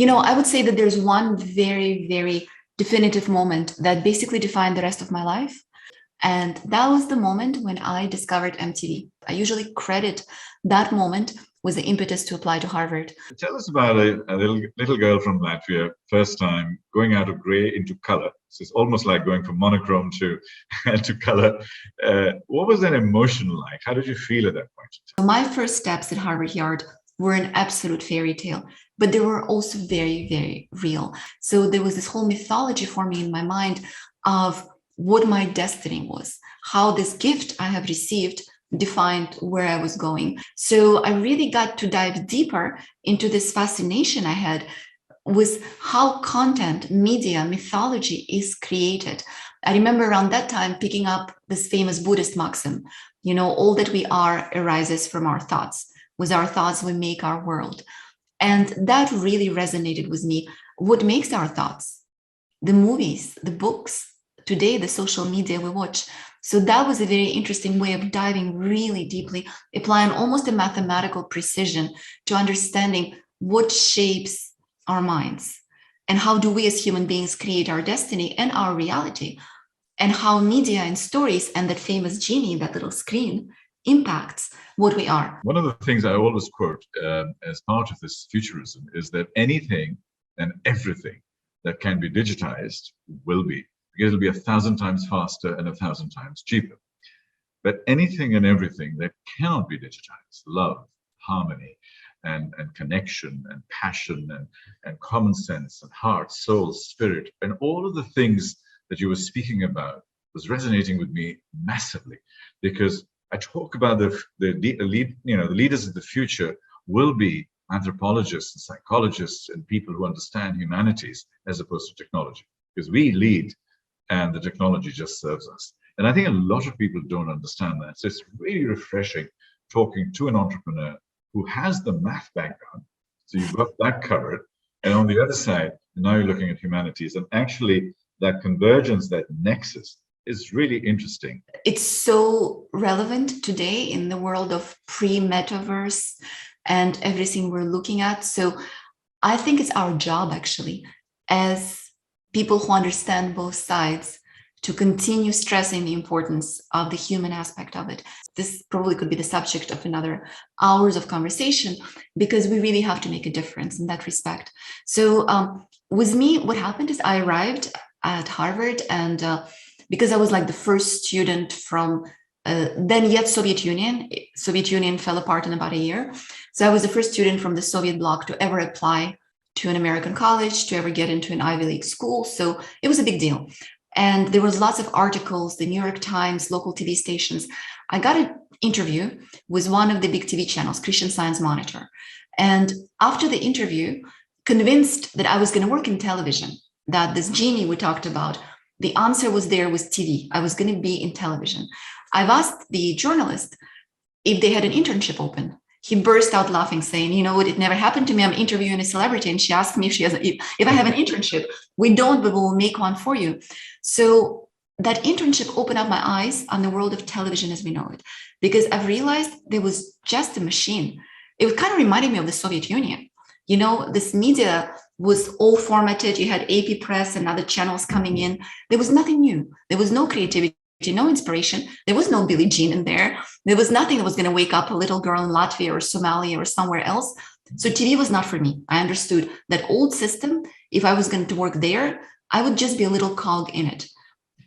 I would say that there's one very, very definitive moment that basically defined the rest of my life. And that was the moment when I discovered MTV. I usually credit that moment with the impetus to apply to Harvard. Tell us about a little girl from Latvia, first time going out of gray into color. So it's almost like going from monochrome to color. What was that emotion like? How did you feel at that point? So my first steps at Harvard Yard were an absolute fairy tale, but they were also very, very real. So there was this whole mythology for me in my mind of what my destiny was, how this gift I have received defined where I was going. So I really got to dive deeper into this fascination I had with how content, media, mythology is created. I remember around that time picking up this famous Buddhist maxim, all that we are arises from our thoughts. With our thoughts, we make our world. And that really resonated with me. What makes our thoughts? The movies, the books, today, the social media we watch. So that was a very interesting way of diving really deeply, applying almost a mathematical precision to understanding what shapes our minds and how do we as human beings create our destiny and our reality, and how media and stories and that famous genie, that little screen, impacts what we are. One of the things I always quote as part of this futurism is that anything and everything that can be digitized will be, because it'll be 1,000 times faster and 1,000 times cheaper. But anything and everything that cannot be digitized, love, harmony, and connection and passion and common sense and heart, soul, spirit, and all of the things that you were speaking about was resonating with me massively, because I talk about the leaders of the future will be anthropologists and psychologists and people who understand humanities as opposed to technology, because we lead and the technology just serves us. And I think a lot of people don't understand that. So it's really refreshing talking to an entrepreneur who has the math background. So you've got that covered. And on the other side, now you're looking at humanities, and actually that convergence, that nexus is really interesting. It's so relevant today in the world of pre-metaverse and everything we're looking at. So I think it's our job, actually, as people who understand both sides, to continue stressing the importance of the human aspect of it. This probably could be the subject of another hours of conversation, because we really have to make a difference in that respect. So with me, what happened is I arrived at Harvard, and because I was like the first student from then yet Soviet Union. Soviet Union fell apart in about a year. So I was the first student from the Soviet bloc to ever apply to an American college, to ever get into an Ivy League school. So it was a big deal. And there was lots of articles, the New York Times, local TV stations. I got an interview with one of the big TV channels, Christian Science Monitor. And after the interview, convinced that I was going to work in television, that this genie we talked about, the answer was there with TV. I was going to be in television. I've asked the journalist if they had an internship open. He burst out laughing, saying, "You know what? It never happened to me. I'm interviewing a celebrity, and she asked me if I have an internship. We don't, but we'll make one for you." So that internship opened up my eyes on the world of television as we know it, because I've realized there was just a machine. It kind of reminded me of the Soviet Union. This media was all formatted. You had AP Press and other channels coming in. There was nothing new. There was no creativity, no inspiration. There was no Billie Jean in there. There was nothing that was going to wake up a little girl in Latvia or Somalia or somewhere else. So TV was not for me. I understood that old system. If I was going to work there, I would just be a little cog in it.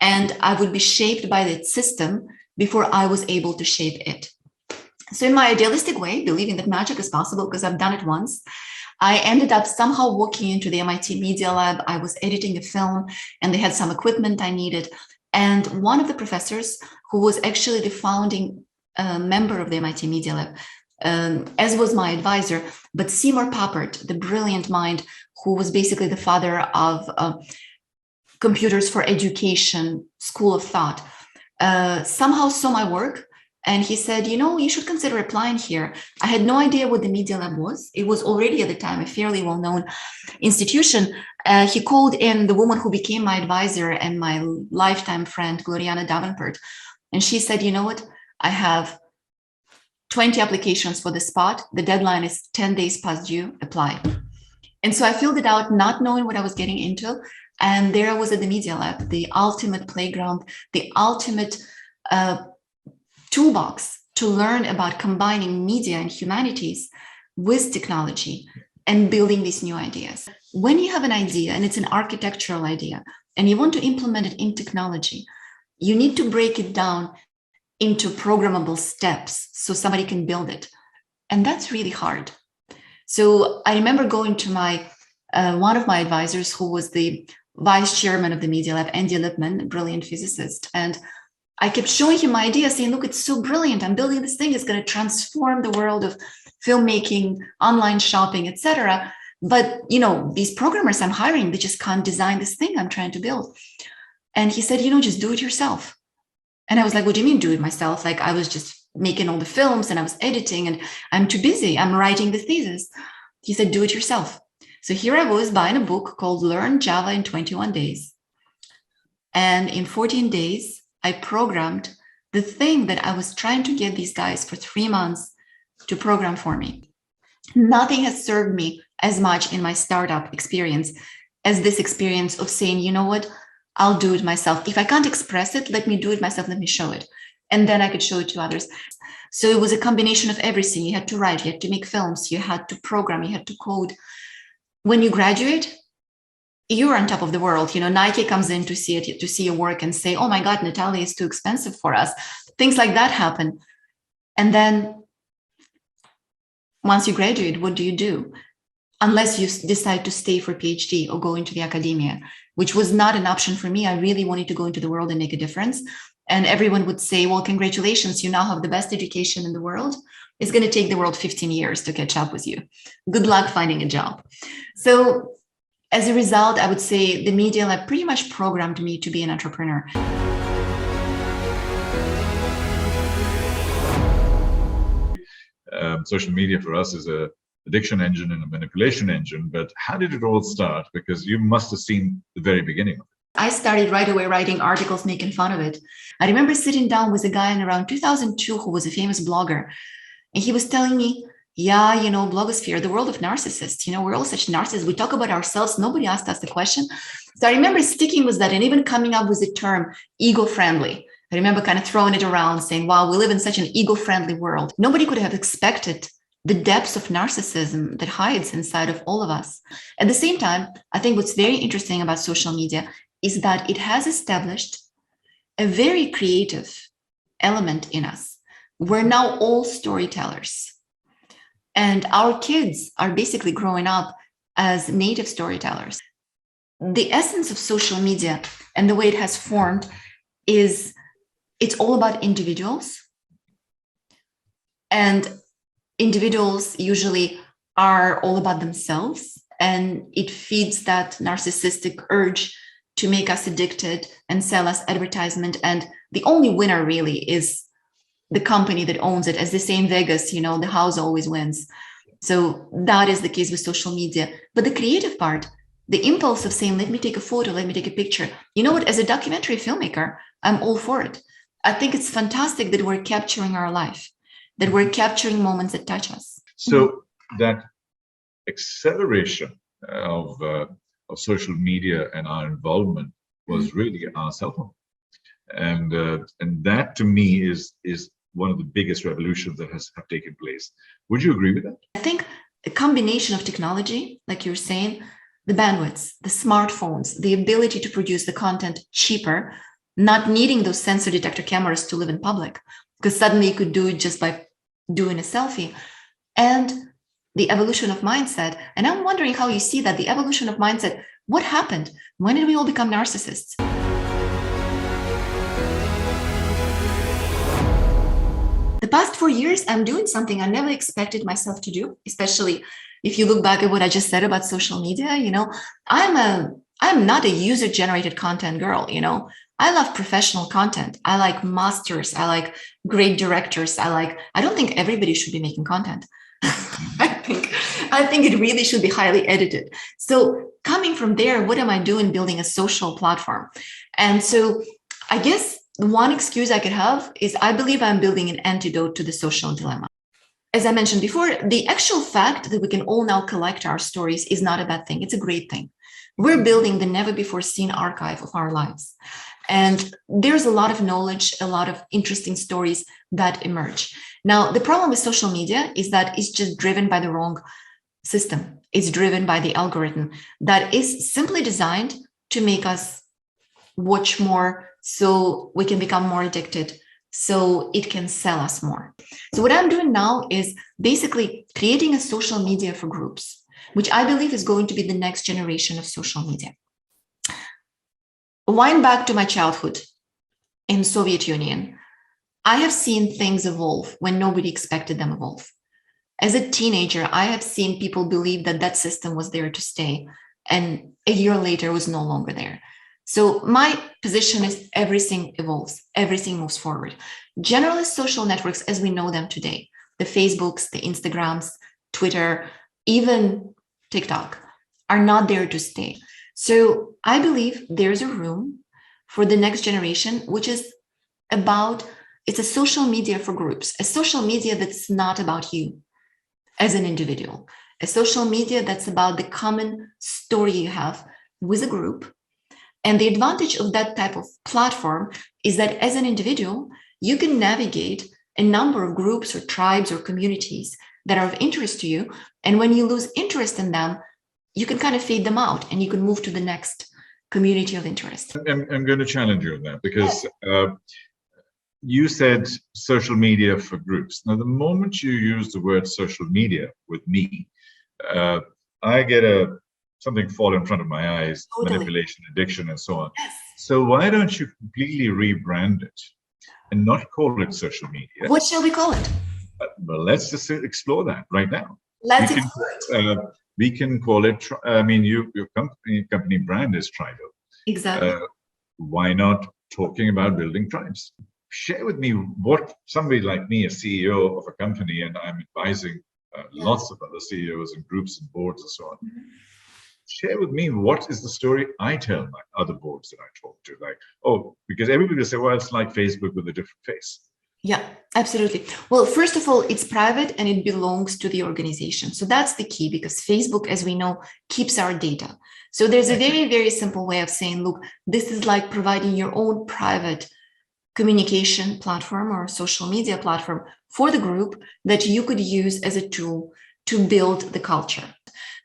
And I would be shaped by that system before I was able to shape it. So in my idealistic way, believing that magic is possible because I've done it once, I ended up somehow walking into the MIT Media Lab. I was editing a film and they had some equipment I needed. And one of the professors, who was actually the founding member of the MIT Media Lab, as was my advisor, but Seymour Papert, the brilliant mind, who was basically the father of computers for education, school of thought, somehow saw my work. And he said, you should consider applying here. I had no idea what the Media Lab was. It was already at the time a fairly well-known institution. He called in the woman who became my advisor and my lifetime friend, Gloriana Davenport. And she said, "You know what? I have 20 applications for the spot. The deadline is 10 days past due. Apply." And so I filled it out, not knowing what I was getting into. And there I was at the Media Lab, the ultimate playground, the ultimate uh, toolbox to learn about combining media and humanities with technology and building these new ideas. When you have an idea and it's an architectural idea and you want to implement it in technology, you need to break it down into programmable steps so somebody can build it. And that's really hard. So I remember going to my one of my advisors, who was the vice chairman of the Media Lab, Andy Lipman, a brilliant physicist. And I kept showing him my idea, saying, look, it's so brilliant. I'm building this thing. It's going to transform the world of filmmaking, online shopping, etc. But, you know, these programmers I'm hiring, they just can't design this thing I'm trying to build. And he said, you know, just do it yourself. And I was like, what do you mean do it myself? Like I was just making all the films and I was editing and I'm too busy. I'm writing the thesis. He said, do it yourself. So here I was buying a book called Learn Java in 21 Days. And in 14 days, I programmed the thing that I was trying to get these guys for 3 months to program for me. Nothing has served me as much in my startup experience as this experience of saying, you know what, I'll do it myself. If I can't express it, let me do it myself. Let me show it. And then I could show it to others. So it was a combination of everything. You had to write, you had to make films, you had to program, you had to code. When you graduate, you're on top of the world. You know, Nike comes in to see it, to see your work and say, oh my God, Natalia is too expensive for us. Things like that happen. And then once you graduate, what do you do? Unless you decide to stay for PhD or go into the academia, which was not an option for me. I really wanted to go into the world and make a difference. And everyone would say, well, congratulations, you now have the best education in the world. It's going to take the world 15 years to catch up with you. Good luck finding a job. So as a result, I would say the Media Lab pretty much programmed me to be an entrepreneur. Social media for us is a addiction engine and a manipulation engine, but how did it all start? Because you must have seen the very beginning of it. I started right away writing articles making fun of it. I remember sitting down with a guy in around 2002 who was a famous blogger. And he was telling me, yeah, you know, blogosphere, the world of narcissists, you know, we're all such narcissists. We talk about ourselves. Nobody asked us the question. So I remember sticking with that and even coming up with the term ego-friendly. I remember kind of throwing it around saying, wow, we live in such an ego-friendly world. Nobody could have expected the depths of narcissism that hides inside of all of us. At the same time, I think what's very interesting about social media is that it has established a very creative element in us. We're now all storytellers. And our kids are basically growing up as native storytellers. The essence of social media and the way it has formed is it's all about individuals. And individuals usually are all about themselves. And it feeds that narcissistic urge to make us addicted and sell us advertisement. And the only winner really is the company that owns it. As they say in Vegas, you know, the house always wins. So that is the case with social media. But the creative part, the impulse of saying, let me take a photo, let me take a picture. You know what, as a documentary filmmaker, I'm all for it. I think it's fantastic that we're capturing our life, that we're capturing moments that touch us. So that acceleration of social media and our involvement was really our cell phone. And that to me is one of the biggest revolutions that have taken place. Would you agree with that? I think a combination of technology, like you're saying, the bandwidths, the smartphones, the ability to produce the content cheaper, not needing those sensor detector cameras to live in public, because suddenly you could do it just by doing a selfie, and the evolution of mindset. And I'm wondering how you see that, the evolution of mindset. What happened? When did we all become narcissists? The past 4 years, I'm doing something I never expected myself to do, especially if you look back at what I just said about social media. You know, I'm not a user-generated content girl, you know. I love professional content. I like masters. I like great directors. I don't think everybody should be making content. I think it really should be highly edited. So coming from there, what am I doing building a social platform? And so I guess one excuse I could have is I believe I'm building an antidote to the social dilemma. as I mentioned before, the actual fact that we can all now collect our stories is not a bad thing. It's a great thing. We're building the never before seen archive of our lives. And there's a lot of knowledge, a lot of interesting stories that emerge. Now, the problem with social media is that it's just driven by the wrong system. It's driven by the algorithm that is simply designed to make us watch more so we can become more addicted, so it can sell us more. So what I'm doing now is basically creating a social media for groups, which I believe is going to be the next generation of social media. Wind back to my childhood in Soviet Union, I have seen things evolve when nobody expected them evolve. As a teenager, I have seen people believe that that system was there to stay, and a year later was no longer there. So my position is everything evolves, everything moves forward. Generally, social networks as we know them today, the Facebooks, the Instagrams, Twitter, even TikTok, are not there to stay. So I believe there's a room for the next generation, which is about, it's a social media for groups, a social media that's not about you as an individual, a social media that's about the common story you have with a group. And the advantage of that type of platform is that as an individual, you can navigate a number of groups or tribes or communities that are of interest to you. And when you lose interest in them, you can kind of fade them out and you can move to the next community of interest. I'm going to challenge you on that because you said social media for groups. Now, the moment you use the word social media with me, I get something fall in front of my eyes, totally. Manipulation, addiction, and so on. Yes. So why don't you completely rebrand it and not call it social media? What shall we call it? Well, let's just explore that right now. Let's explore it. We can call it, your company brand is Tribo. Exactly. Why not talking about building tribes? Share with me what somebody like me, a CEO of a company, and I'm advising lots of other CEOs and groups and boards and so on. Mm-hmm. Share with me what is the story I tell my other boards that I talk to. Like, because everybody will say, well, it's like Facebook with a different face. Yeah, absolutely. Well, first of all, it's private and it belongs to the organization. So that's the key, because Facebook, as we know, keeps our data. So there's a very, very simple way of saying, look, this is like providing your own private communication platform or social media platform for the group that you could use as a tool to build the culture.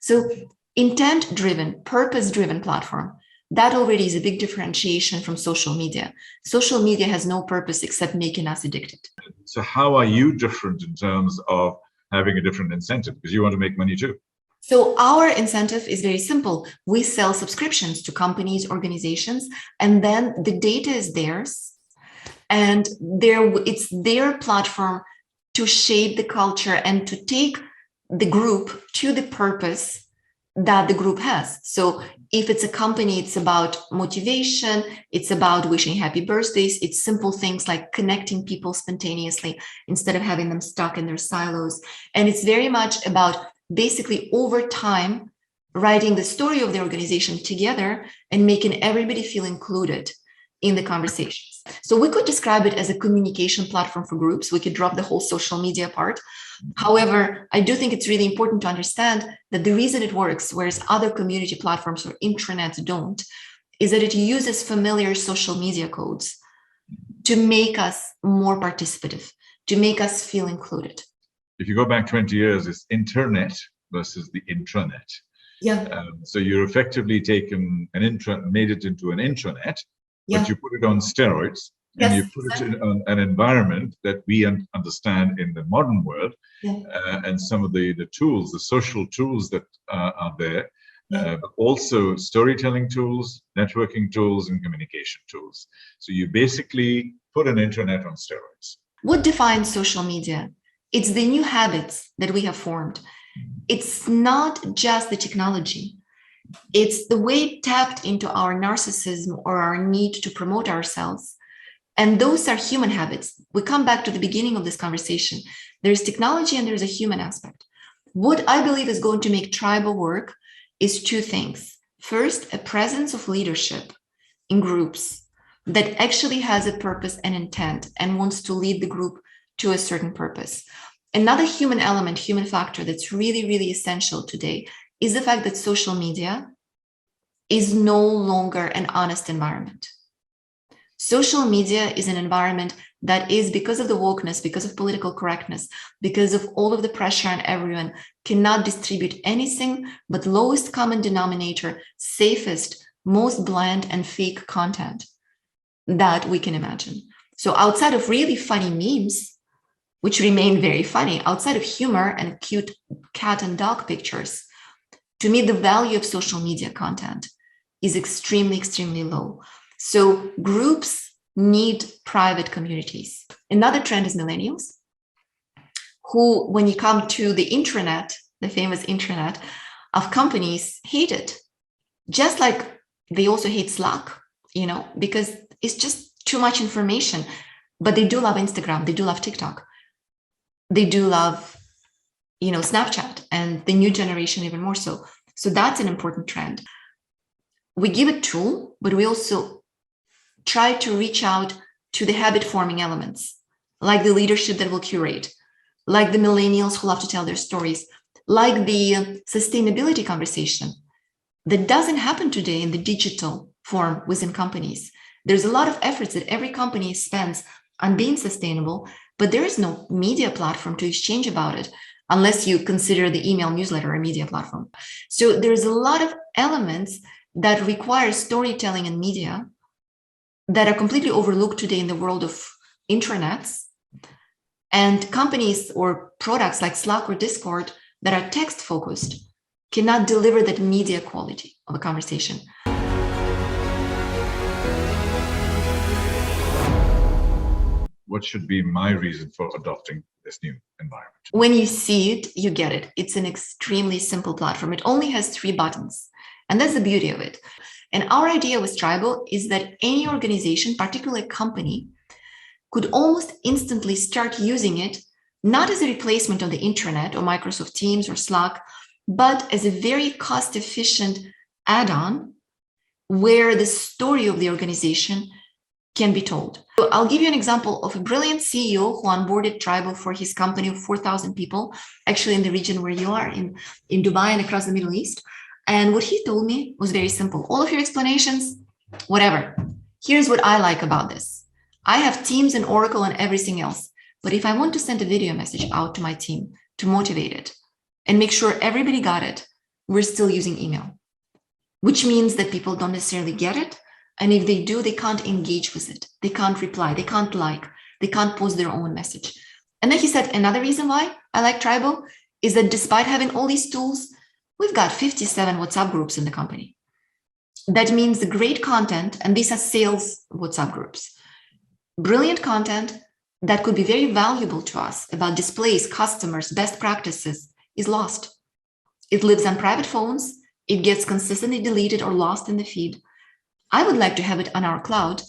So intent-driven, purpose-driven platform, that already is a big differentiation from social media. Social media has no purpose except making us addicted. So how are you different in terms of having a different incentive? Because you want to make money too. So our incentive is very simple. We sell subscriptions to companies, organizations, and then the data is theirs. And it's their platform to shape the culture and to take the group to the purpose that the group has. So if it's a company, it's about motivation, it's about wishing happy birthdays, it's simple things like connecting people spontaneously instead of having them stuck in their silos. And it's very much about basically over time writing the story of the organization together and making everybody feel included in the conversations. So we could describe it as a communication platform for groups. We could drop the whole social media part. However, I do think it's really important to understand that the reason it works, whereas other community platforms or intranets don't, is that it uses familiar social media codes to make us more participative, to make us feel included. If you go back 20 years, it's internet versus the intranet. Yeah. So you're effectively taken made it into an intranet, yeah. but you put it on steroids. And you put it in an environment that we understand in the modern world, and some of the tools, the social tools that are there, but also storytelling tools, networking tools, and communication tools. So you basically put an internet on steroids. What defines social media? It's the new habits that we have formed. It's not just the technology. It's the way it tapped into our narcissism or our need to promote ourselves. And those are human habits. We come back to the beginning of this conversation. There's technology and there's a human aspect. What I believe is going to make tribal work is two things. First, a presence of leadership in groups that actually has a purpose and intent and wants to lead the group to a certain purpose. Another human element, human factor that's really, really essential today is the fact that social media is no longer an honest environment. Social media is an environment that is, because of the wokeness, because of political correctness, because of all of the pressure on everyone, cannot distribute anything but lowest common denominator, safest, most bland and fake content that we can imagine. So outside of really funny memes, which remain very funny, outside of humor and cute cat and dog pictures, to me, the value of social media content is extremely, extremely low. So groups need private communities. Another trend is millennials, who, when you come to the intranet, the famous intranet of companies, hate it. Just like they also hate Slack, because it's just too much information. But they do love Instagram, they do love TikTok, they do love, Snapchat, and the new generation even more so. So that's an important trend. We give a tool, but we also try to reach out to the habit-forming elements, like the leadership that will curate, like the millennials who love to tell their stories, like the sustainability conversation that doesn't happen today in the digital form within companies. There's a lot of efforts that every company spends on being sustainable, but there is no media platform to exchange about it, unless you consider the email newsletter a media platform. So there's a lot of elements that require storytelling and media that are completely overlooked today in the world of intranets. And companies or products like Slack or Discord that are text focused cannot deliver that media quality of a conversation. What should be my reason for adopting this new environment? When you see it, you get it. It's an extremely simple platform. It only has 3 buttons. And that's the beauty of it. And our idea with Tribo is that any organization, particularly a company, could almost instantly start using it, not as a replacement of the intranet or Microsoft Teams or Slack, but as a very cost-efficient add-on where the story of the organization can be told. So I'll give you an example of a brilliant CEO who onboarded Tribo for his company of 4,000 people, actually in the region where you are, in Dubai and across the Middle East. And what he told me was very simple. All of your explanations, whatever. Here's what I like about this. I have Teams and Oracle and everything else. But if I want to send a video message out to my team to motivate it and make sure everybody got it, we're still using email, which means that people don't necessarily get it. And if they do, they can't engage with it. They can't reply. They can't like. They can't post their own message. And then he said, another reason why I like Tribo is that despite having all these tools, we've got 57 WhatsApp groups in the company. That means the great content, and these are sales WhatsApp groups, brilliant content that could be very valuable to us about displays, customers, best practices is lost. It lives on private phones. It gets consistently deleted or lost in the feed. I would like to have it on our cloud,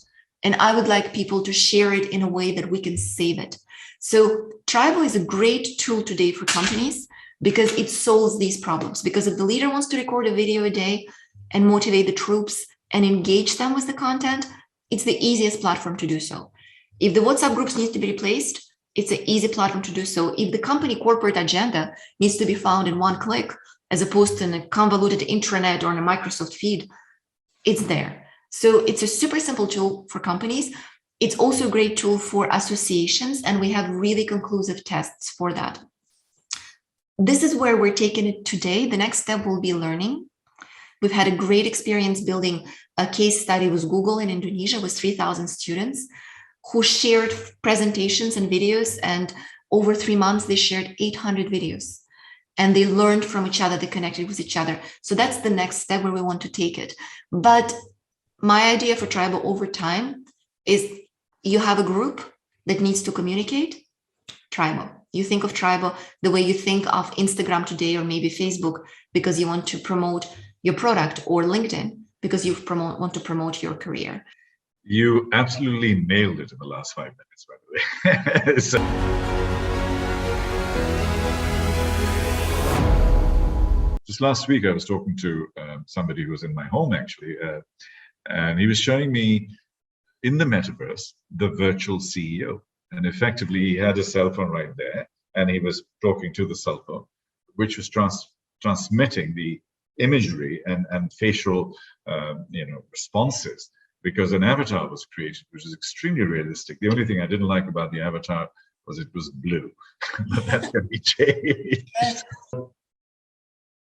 and I would like people to share it in a way that we can save it. So Tribo is a great tool today for companies because it solves these problems. Because if the leader wants to record a video a day and motivate the troops and engage them with the content, it's the easiest platform to do so. If the WhatsApp groups need to be replaced, it's an easy platform to do so. If the company corporate agenda needs to be found in one click, as opposed to in a convoluted intranet or in a Microsoft feed, it's there. So it's a super simple tool for companies. It's also a great tool for associations, and we have really conclusive tests for that. This is where we're taking it today. The next step will be learning. We've had a great experience building a case study with Google in Indonesia with 3,000 students who shared presentations and videos, and over 3 months, they shared 800 videos. And they learned from each other, they connected with each other. So that's the next step where we want to take it. But my idea for Tribo over time is you have a group that needs to communicate, Tribo. You think of Tribo the way you think of Instagram today, or maybe Facebook, because you want to promote your product, or LinkedIn because you want to promote your career. You absolutely nailed it in the last 5 minutes, by the way. So just last week, I was talking to somebody who was in my home, actually, and he was showing me in the Metaverse, the virtual CEO. And effectively, he had his cell phone right there, and he was talking to the cell phone, which was transmitting the imagery and facial responses, because an avatar was created, which is extremely realistic. The only thing I didn't like about the avatar was it was blue, but that can be changed.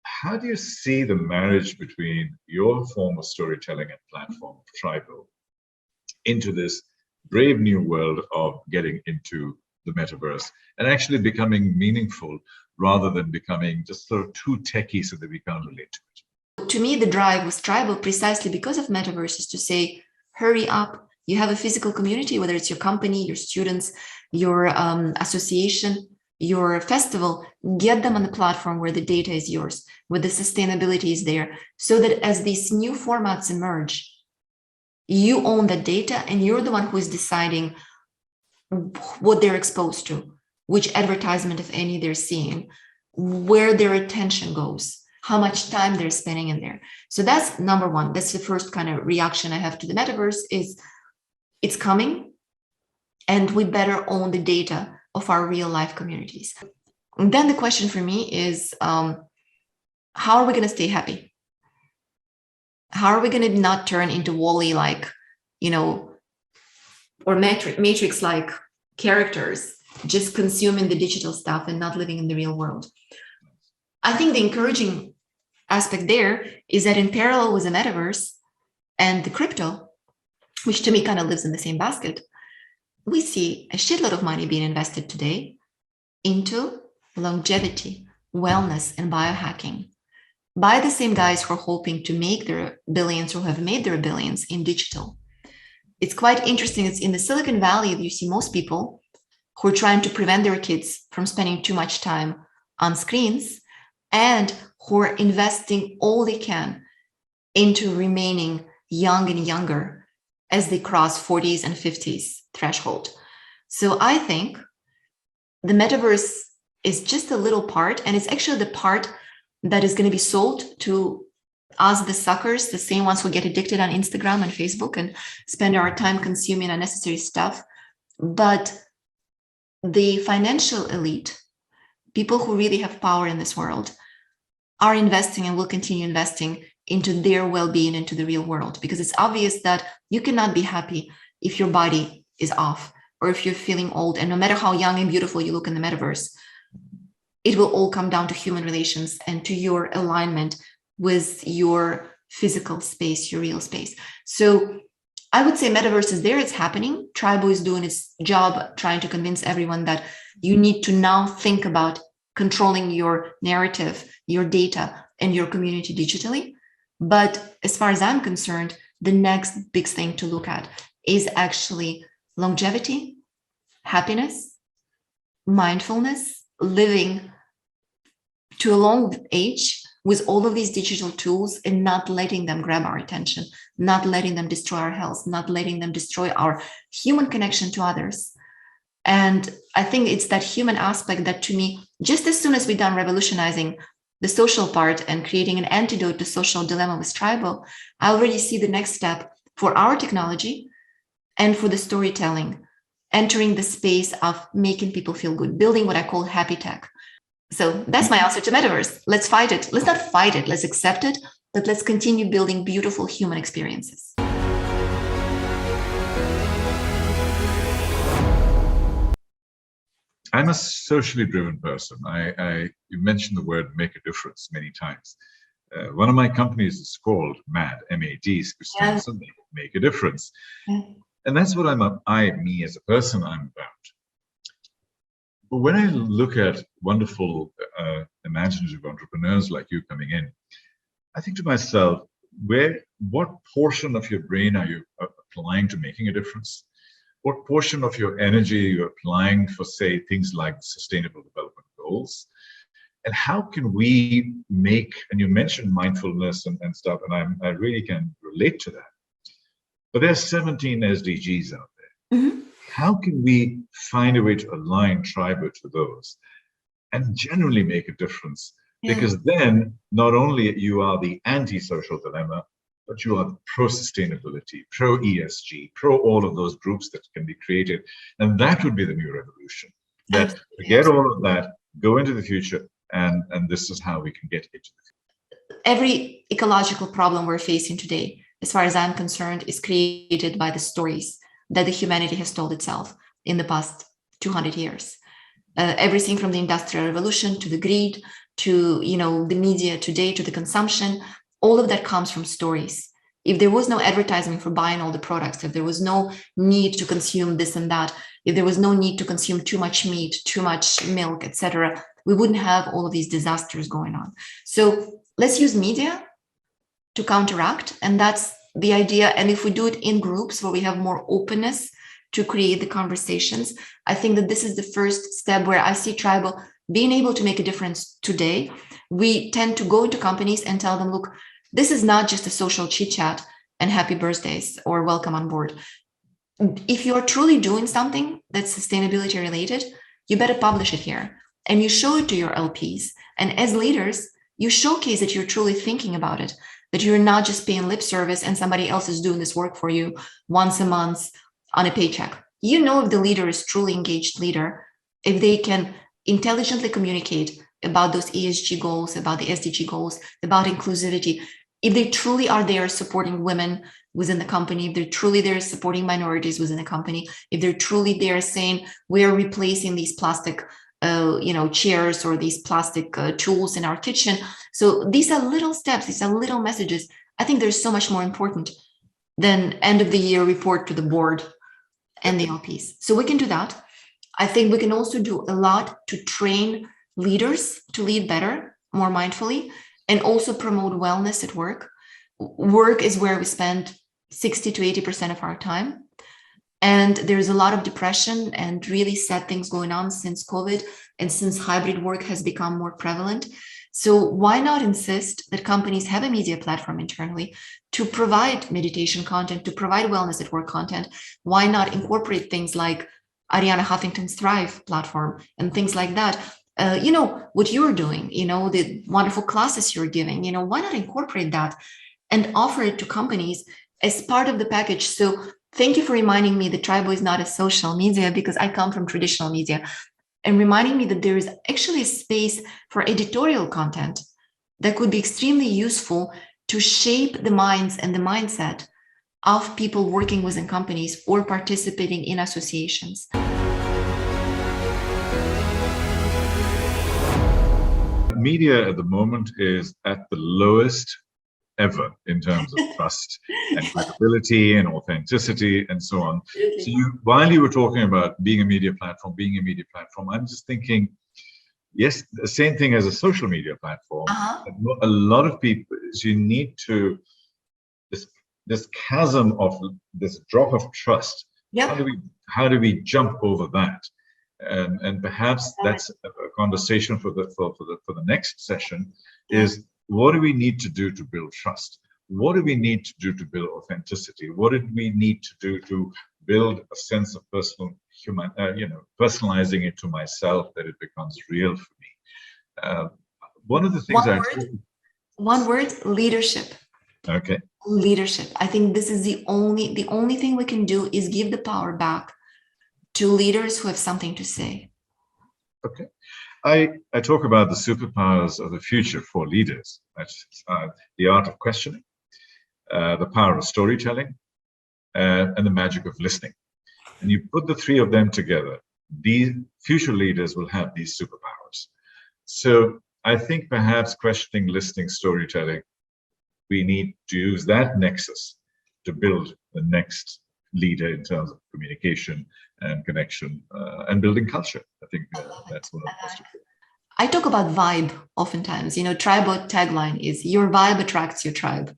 How do you see the marriage between your form of storytelling and platform, Tribo, into this brave new world of getting into the metaverse and actually becoming meaningful rather than becoming just sort of too techy so that we can't relate to it? To me, the drive was Tribo precisely because of Metaverse, is to say, hurry up. You have a physical community, whether it's your company, your students, your association, your festival, get them on the platform where the data is yours, where the sustainability is there, so that as these new formats emerge, you own that data and you're the one who is deciding what they're exposed to, which advertisement, if any, they're seeing, where their attention goes, how much time they're spending in there. So that's number one. That's the first kind of reaction I have to the metaverse is it's coming and we better own the data of our real life communities. And then the question for me is, how are we going to stay happy? How are we going to not turn into Wall-E like, or Matrix like characters, just consuming the digital stuff and not living in the real world? I think the encouraging aspect there is that in parallel with the metaverse and the crypto, which to me kind of lives in the same basket, we see a shitload of money being invested today into longevity, wellness, and biohacking by the same guys who are hoping to make their billions or have made their billions in digital. It's quite interesting. It's in the Silicon Valley that you see most people who are trying to prevent their kids from spending too much time on screens and who are investing all they can into remaining young and younger as they cross 40s and 50s threshold. So I think the metaverse is just a little part, and it's actually the part that is going to be sold to us, the suckers, the same ones who get addicted on Instagram and Facebook and spend our time consuming unnecessary stuff. But the financial elite, people who really have power in this world, are investing and will continue investing into their well-being, into the real world, because it's obvious that you cannot be happy if your body is off or if you're feeling old. And no matter how young and beautiful you look in the metaverse, it will all come down to human relations and to your alignment with your physical space, your real space. So I would say metaverse is there, it's happening. Tribo is doing its job, trying to convince everyone that you need to now think about controlling your narrative, your data, and your community digitally. But as far as I'm concerned, the next big thing to look at is actually longevity, happiness, mindfulness, living to a long age with all of these digital tools and not letting them grab our attention, not letting them destroy our health, not letting them destroy our human connection to others. And I think it's that human aspect that, to me, just as soon as we're done revolutionizing the social part and creating an antidote to social dilemma with Tribo, I already see the next step for our technology and for the storytelling, entering the space of making people feel good, building what I call happy tech. So that's my answer to metaverse. Let's fight it. Let's not fight it. Let's accept it, but let's continue building beautiful human experiences. I'm a socially driven person. You mentioned the word make a difference many times. One of my companies is called MAD, M-A-D, which stands for make a difference. Yeah. And that's what me as a person, I'm about. But when I look at wonderful, imaginative entrepreneurs like you coming in, I think to myself, what portion of your brain are you applying to making a difference? What portion of your energy you're applying for, say, things like Sustainable Development Goals? And how can we make, and you mentioned mindfulness and stuff, and I really can relate to that. But there's 17 SDGs out there. Mm-hmm. How can we find a way to align Tribo to those and genuinely make a difference? Yeah. Because then not only you are the anti-social dilemma, but you are pro-sustainability, pro-ESG, pro all of those groups that can be created. And that would be the new revolution. that forget all of that, go into the future, and this is how we can get into the future. Every ecological problem we're facing today, as far as I'm concerned, is created by the stories that the humanity has told itself in the past 200 years. Everything from the Industrial Revolution to the greed to the media today to the consumption, all of that comes from stories. If there was no advertising for buying all the products, if there was no need to consume this and that, if there was no need to consume too much meat, too much milk, etc., we wouldn't have all of these disasters going on. So let's use media to counteract, and that's the idea. And if we do it in groups where we have more openness to create the conversations, I think that this is the first step where I see Tribo being able to make a difference today. We tend to go into companies and tell them, look, this is not just a social chit chat and happy birthdays or welcome on board. If you're truly doing something that's sustainability related, you better publish it here and you show it to your LPs. And as leaders, you showcase that you're truly thinking about it, that you're not just paying lip service and somebody else is doing this work for you once a month on a paycheck. You know, if the leader is truly engaged leader, if they can intelligently communicate about those ESG goals, about the SDG goals, about inclusivity, if they truly are there supporting women within the company, if they're truly there supporting minorities within the company, if they're truly there saying we're replacing these plastic chairs or these plastic tools in our kitchen. So these are little steps, these are little messages. I think they're so much more important than end of the year report to the board and the LPs. So we can do that. I think we can also do a lot to train leaders to lead better, more mindfully, and also promote wellness at work. Work is where we spend 60 to 80% of our time. And there's a lot of depression and really sad things going on since COVID and since hybrid work has become more prevalent. So why not insist that companies have a media platform internally to provide meditation content, to provide wellness at work content? Why not incorporate things like Ariana Huffington's Thrive platform and things like that? What you're doing, the wonderful classes you're giving, why not incorporate that and offer it to companies as part of the package? So thank you for reminding me that Tribo is not a social media, because I come from traditional media, and reminding me that there is actually a space for editorial content that could be extremely useful to shape the minds and the mindset of people working within companies or participating in associations. Media at the moment is at the lowest ever in terms of trust and credibility and authenticity and so on. So while you were talking about being a media platform, I'm just thinking, yes, the same thing as a social media platform. A lot of people, you need to, this chasm of this drop of trust. Yep. How do we jump over that? And perhaps that's a conversation for the next session. Is what do we need to do to build trust? What do we need to do to build authenticity? What do we need to do to build a sense of personalizing it to myself, that it becomes real for me? One of the things one word, leadership. Okay. Leadership. I think this is the only thing we can do is give the power back to leaders who have something to say. Okay. I talk about the superpowers of the future for leaders. That's the art of questioning, the power of storytelling, and the magic of listening. And you put the three of them together, these future leaders will have these superpowers. So I think perhaps questioning, listening, storytelling, we need to use that nexus to build the next leader in terms of communication and connection and building culture. I think that's one of the most important. I talk about vibe oftentimes. Tribo tagline is your vibe attracts your tribe.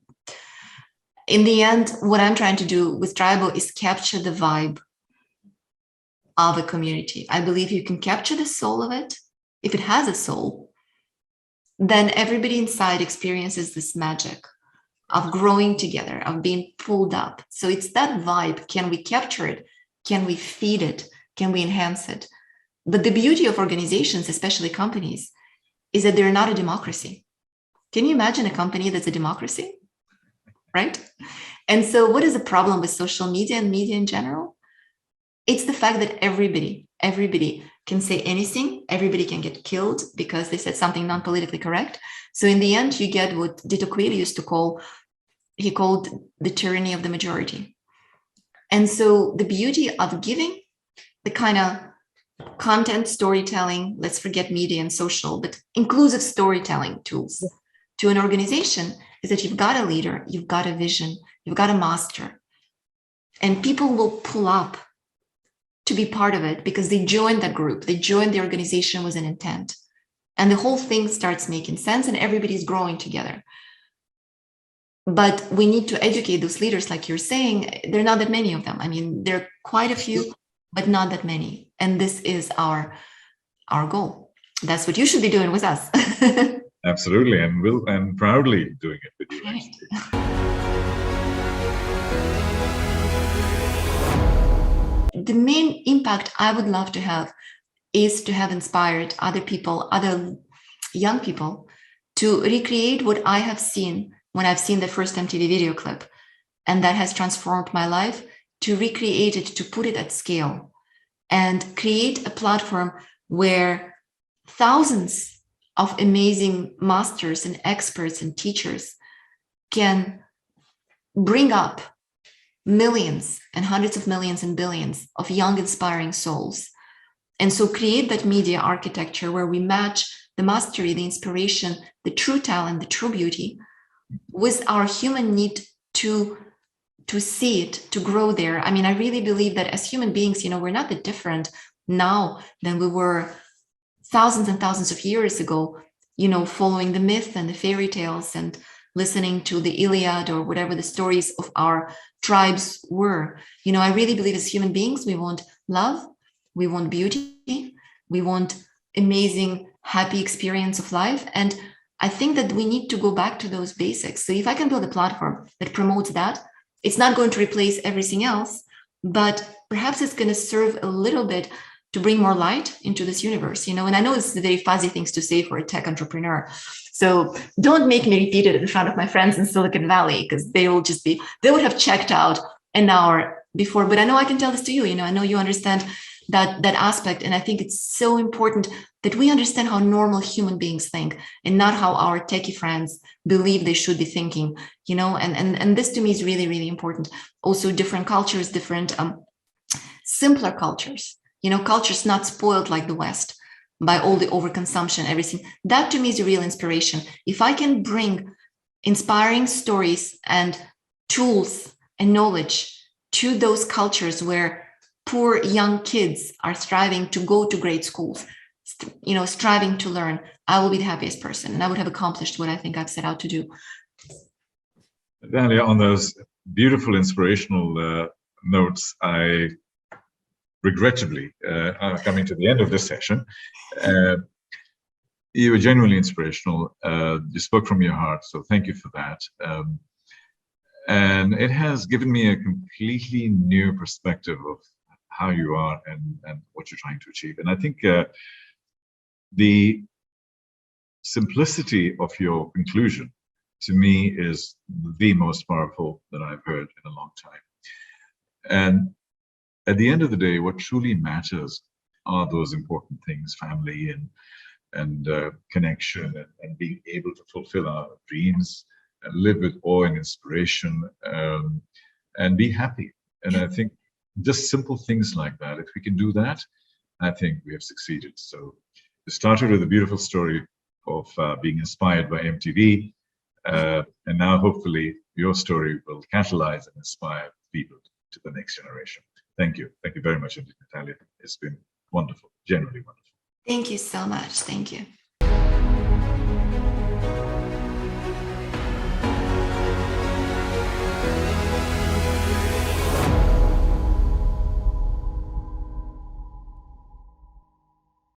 In the end, what I'm trying to do with Tribo is capture the vibe of a community. I believe you can capture the soul of it. If it has a soul, then everybody inside experiences this magic of growing together, of being pulled up. So it's that vibe. Can we capture it? Can we feed it? Can we enhance it? But the beauty of organizations, especially companies, is that they're not a democracy. Can you imagine a company that's a democracy? Right? And so what is the problem with social media and media in general? It's the fact that everybody can say anything. Everybody can get killed because they said something non-politically correct. So in the end, you get what de Tocqueville used to call, he called the tyranny of the majority. And so the beauty of giving the kind of content storytelling, let's forget media and social, but inclusive storytelling tools to an organization is that you've got a leader, you've got a vision, you've got a master, and people will pull up to be part of it because they joined that group, they joined the organization with an intent, and the whole thing starts making sense and everybody's growing together. But we need to educate those leaders, like you're saying. There are not that many of them. I mean, there are quite a few, but not that many. And this is our goal. That's what you should be doing with us. Absolutely, and proudly doing it with you. Right. The main impact I would love to have is to have inspired other people, other young people, to recreate what I have seen when I've seen the first MTV video clip, and that has transformed my life, to recreate it, to put it at scale, and create a platform where thousands of amazing masters and experts and teachers can bring up millions and hundreds of millions and billions of young, inspiring souls. And so create that media architecture where we match the mastery, the inspiration, the true talent, the true beauty with our human need to see it, to grow there. I mean, I really believe that as human beings, we're not that different now than we were thousands and thousands of years ago, following the myth and the fairy tales and listening to the Iliad or whatever the stories of our tribes were. I really believe as human beings, we want love, we want beauty, we want amazing, happy experience of life. And I think that we need to go back to those basics. So if I can build a platform that promotes that, it's not going to replace everything else, but perhaps it's going to serve a little bit to bring more light into this universe, and I know it's very fuzzy things to say for a tech entrepreneur. So don't make me repeat it in front of my friends in Silicon Valley, because they would have checked out an hour before. But I know I can tell this to you, I know you understand that aspect. And I think it's so important that we understand how normal human beings think and not how our techie friends believe they should be thinking, and this to me is really, really important. Also, different cultures, different simpler cultures, cultures not spoiled like the West by all the overconsumption, everything. That to me is a real inspiration. If I can bring inspiring stories and tools and knowledge to those cultures where poor young kids are striving to go to great schools, striving to learn, I will be the happiest person, and I would have accomplished what I think I've set out to do. Natalia, on those beautiful inspirational notes, I regrettably are coming to the end of this session. You were genuinely inspirational. You spoke from your heart, so thank you for that. And it has given me a completely new perspective of how you are and what you're trying to achieve. And I think the simplicity of your conclusion, to me, is the most powerful that I've heard in a long time. And at the end of the day, what truly matters are those important things: family and connection, and being able to fulfill our dreams and live with awe and inspiration, and be happy. And I think just simple things like that, if we can do that, I think we have succeeded. So it started with a beautiful story of being inspired by MTV, and now hopefully your story will catalyze and inspire people to the next generation. Thank you. Thank you very much, Natalia. It's been wonderful, genuinely wonderful. Thank you so much. Thank you.